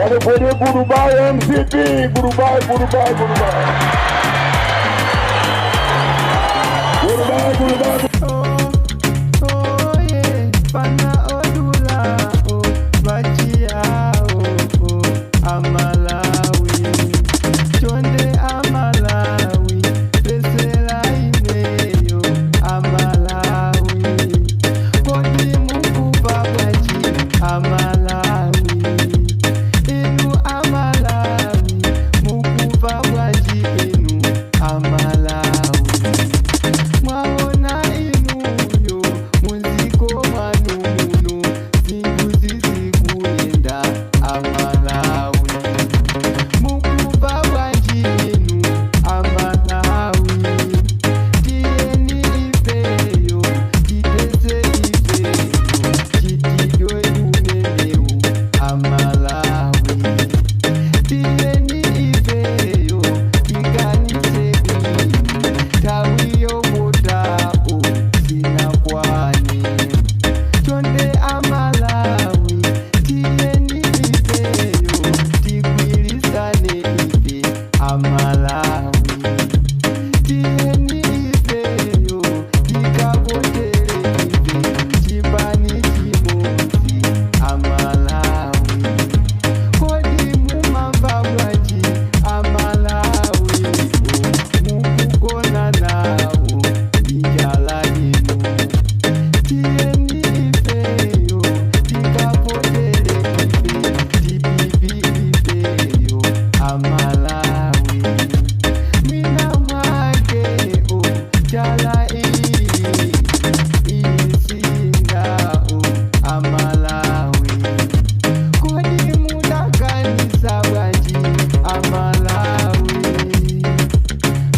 Everybody, goodbye, MCP. Goodbye, goodbye, goodbye. Goodbye, goodbye. Oh, yeah. Pana odula, oh, bachia, oh, Amalawi. Chonde Amalawi. Pesela imeyo, Amalawi. Kodi Mungu babaji, Amalawi. Inu Amalawi. Mungu babaji, inu Amalawi. Mwaona inuyo, muziko manuno, zinguzi zikuenda Amalawi. Mukuba wanjinu Amalawi. Tieni ifeyo, kitese ifeyo, kitido uneneu Amalawi. Tieni ifeyo, kikanise tawiyo mutao sinakwani. Chonde Amalawi. Tieni ifeyo, tigwirisane ife Amalawi. Tieni ifeyo, tikapotere ife chipani chimozi Amalawi. Kodi mumamva bwaji Amalawi, mukugona nawo injala inu. Tieni ifeyo, tikapotere ife tibibi ifeyo Amalawi. Mina mwake o jala isinga o Amalawi. Kodi mudakanisa bwaji Amalawi.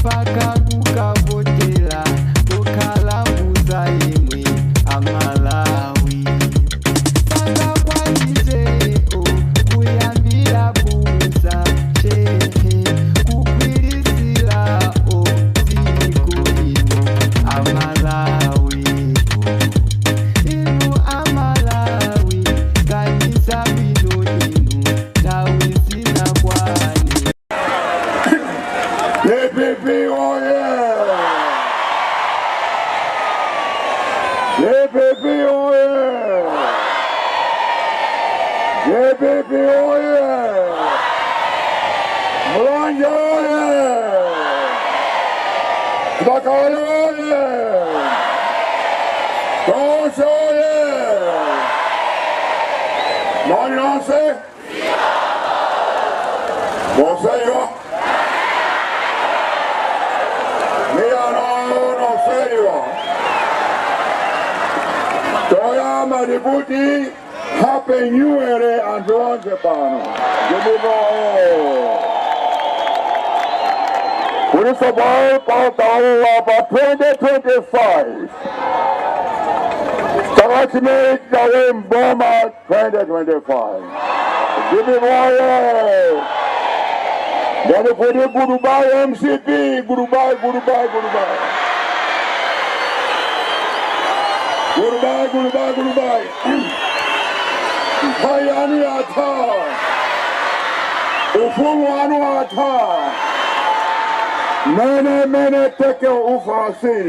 Paka kukavotela kukalambuza imwe Amalawi. Paka kwaniseo kuyambira buza shehe kukwirisirao ziko ino Amalawi. Inu Amalawi kanisa bino inu nawe sinakwani. JPP, oh yeah! JPP, oh yeah! JPP, oh yeah! Mulanja, oh yeah! Bakaya, oh yeah! Tosha, oh yeah! Magnanse? Monseñor? No serio. Toya Maributi, Happy New Year and Bronze Pano. Give me more. Municipal Countdown of 2025. Starachimate Jawim Boma 2025. Give me more. Then for the goodbye MCP, goodbye, goodbye, goodbye. Goodbye, goodbye, goodbye. Hayani ata. Ufumu ata. Mene teke ufasi.